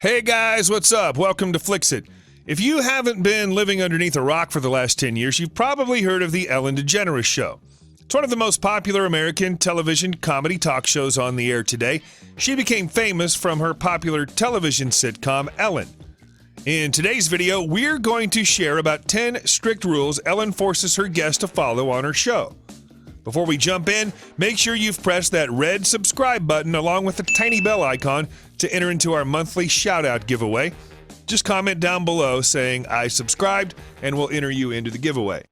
Hey guys, what's up? Welcome to Flixet. If you haven't been living underneath a rock for the last 10 years, you've probably heard of the Ellen DeGeneres show. It's one of the most popular American television comedy talk shows on the air today. She became famous from her popular television sitcom, Ellen. In today's video, we're going to share about 10 strict rules Ellen forces her guests to follow on her show. Before we jump in, make sure you've pressed that red subscribe button along with the tiny bell icon to enter into our monthly shout-out giveaway. Just comment down below saying, "I subscribed," and we'll enter you into the giveaway.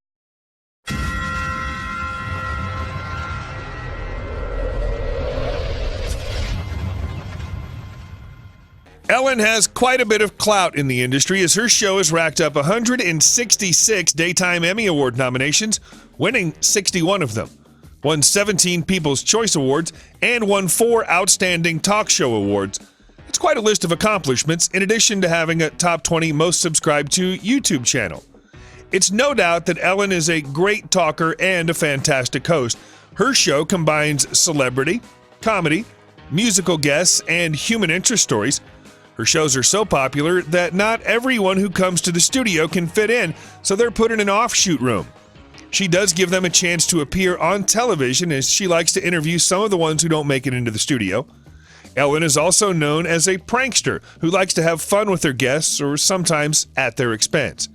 Ellen has quite a bit of clout in the industry as her show has racked up 166 Daytime Emmy Award nominations, winning 61 of them, won 17 People's Choice Awards, and won 4 Outstanding Talk Show Awards. It's quite a list of accomplishments, in addition to having a top 20 most subscribed to YouTube channel. It's no doubt that Ellen is a great talker and a fantastic host. Her show combines celebrity, comedy, musical guests, and human interest stories. Her shows are so popular that not everyone who comes to the studio can fit in, so they're put in an offshoot room. She does give them a chance to appear on television, as she likes to interview some of the ones who don't make it into the studio. Ellen is also known as a prankster who likes to have fun with her guests, or sometimes at their expense.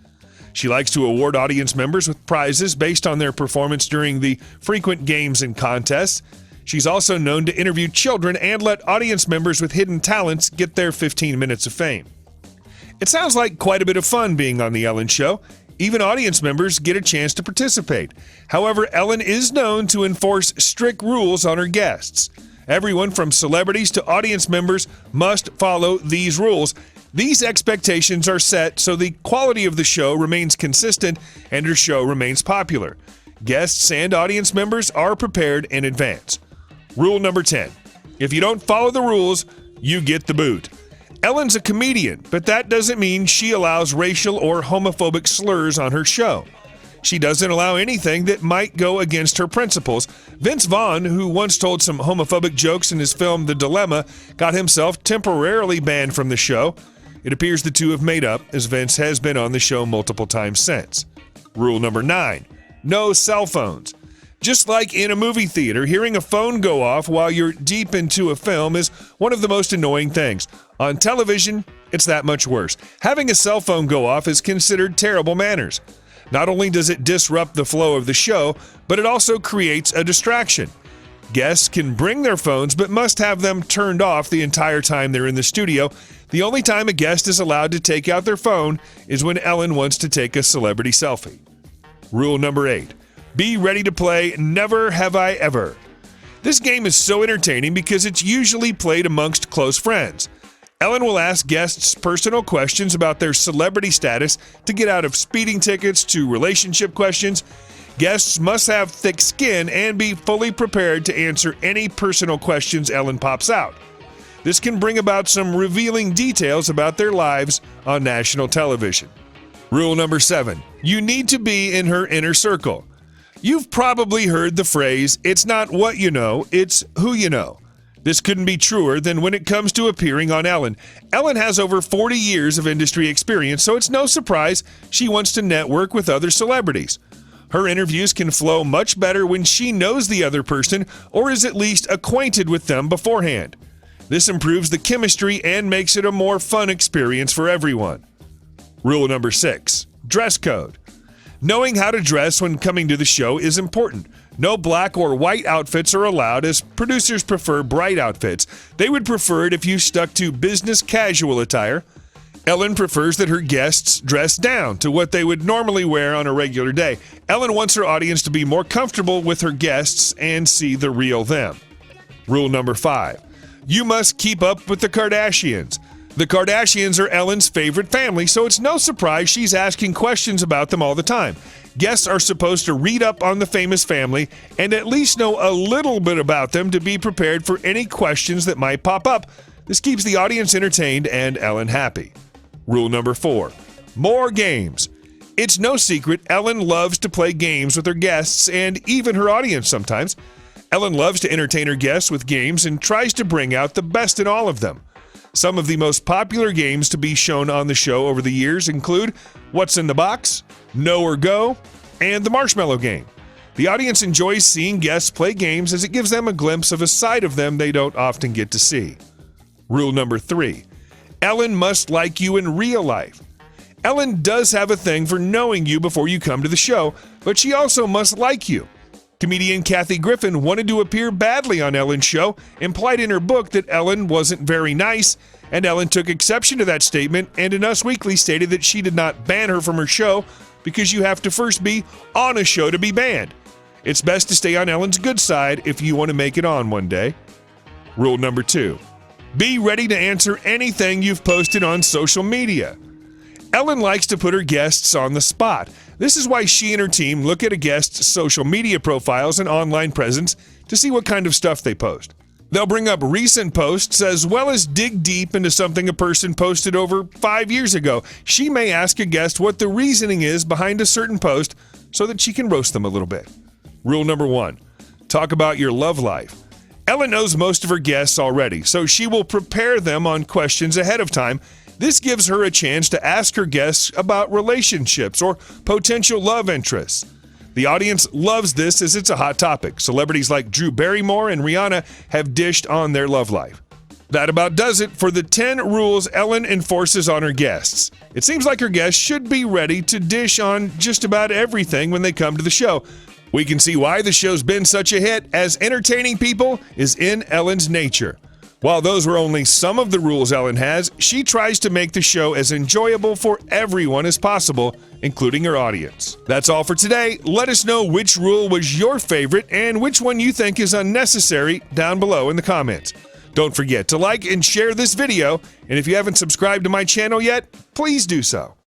She likes to award audience members with prizes based on their performance during the frequent games and contests. She's also known to interview children and let audience members with hidden talents get their 15 minutes of fame. It sounds like quite a bit of fun being on The Ellen Show. Even audience members get a chance to participate. However, Ellen is known to enforce strict rules on her guests. Everyone from celebrities to audience members must follow these rules. These expectations are set so the quality of the show remains consistent and her show remains popular. Guests and audience members are prepared in advance. Rule number 10. If you don't follow the rules, you get the boot. Ellen's a comedian, but that doesn't mean she allows racial or homophobic slurs on her show. She doesn't allow anything that might go against her principles. Vince Vaughn, who once told some homophobic jokes in his film The Dilemma, got himself temporarily banned from the show. It appears the two have made up, as Vince has been on the show multiple times since. Rule number 9. No cell phones. Just like in a movie theater, hearing a phone go off while you're deep into a film is one of the most annoying things. On television, it's that much worse. Having a cell phone go off is considered terrible manners. Not only does it disrupt the flow of the show, but it also creates a distraction. Guests can bring their phones but must have them turned off the entire time they're in the studio. The only time a guest is allowed to take out their phone is when Ellen wants to take a celebrity selfie. Rule number 8. Be ready to play Never Have I Ever. This game is so entertaining because it's usually played amongst close friends. Ellen will ask guests personal questions about their celebrity status, to get out of speeding tickets to relationship questions. Guests must have thick skin and be fully prepared to answer any personal questions Ellen pops out. This can bring about some revealing details about their lives on national television. Rule number 7. You need to be in her inner circle. You've probably heard the phrase, "It's not what you know, it's who you know." This couldn't be truer than when it comes to appearing on Ellen. Ellen has over 40 years of industry experience, so it's no surprise she wants to network with other celebrities. Her interviews can flow much better when she knows the other person or is at least acquainted with them beforehand. This improves the chemistry and makes it a more fun experience for everyone. Rule number 6. Dress code. Knowing how to dress when coming to the show is important. No black or white outfits are allowed, as producers prefer bright outfits. They would prefer it if you stuck to business casual attire. Ellen prefers that her guests dress down to what they would normally wear on a regular day. Ellen wants her audience to be more comfortable with her guests and see the real them. Rule number 5. You must keep up with the Kardashians. The Kardashians are Ellen's favorite family, so it's no surprise she's asking questions about them all the time. Guests are supposed to read up on the famous family and at least know a little bit about them to be prepared for any questions that might pop up. This keeps the audience entertained and Ellen happy. Rule number 4. More games. It's no secret Ellen loves to play games with her guests and even her audience sometimes. Ellen loves to entertain her guests with games and tries to bring out the best in all of them. Some of the most popular games to be shown on the show over the years include What's in the Box, Know or Go, and the Marshmallow Game. The audience enjoys seeing guests play games as it gives them a glimpse of a side of them they don't often get to see. Rule number 3. Ellen must like you in real life. Ellen does have a thing for knowing you before you come to the show, but she also must like you. Comedian Kathy Griffin wanted to appear badly on Ellen's show, implied in her book that Ellen wasn't very nice, and Ellen took exception to that statement and in Us Weekly stated that she did not ban her from her show because you have to first be on a show to be banned. It's best to stay on Ellen's good side if you want to make it on one day. Rule number 2. Be ready to answer anything you've posted on social media. Ellen likes to put her guests on the spot. This is why she and her team look at a guest's social media profiles and online presence to see what kind of stuff they post. They'll bring up recent posts as well as dig deep into something a person posted over 5 years ago. She may ask a guest what the reasoning is behind a certain post so that she can roast them a little bit. Rule number 1. Talk about your love life. Ellen knows most of her guests already, so she will prepare them on questions ahead of time. This gives her a chance to ask her guests about relationships or potential love interests. The audience loves this as it's a hot topic. Celebrities like Drew Barrymore and Rihanna have dished on their love life. That about does it for the 10 rules Ellen enforces on her guests. It seems like her guests should be ready to dish on just about everything when they come to the show. We can see why the show's been such a hit, as entertaining people is in Ellen's nature. While those were only some of the rules Ellen has, she tries to make the show as enjoyable for everyone as possible, including her audience. That's all for today. Let us know which rule was your favorite and which one you think is unnecessary down below in the comments. Don't forget to like and share this video, and if you haven't subscribed to my channel yet, please do so.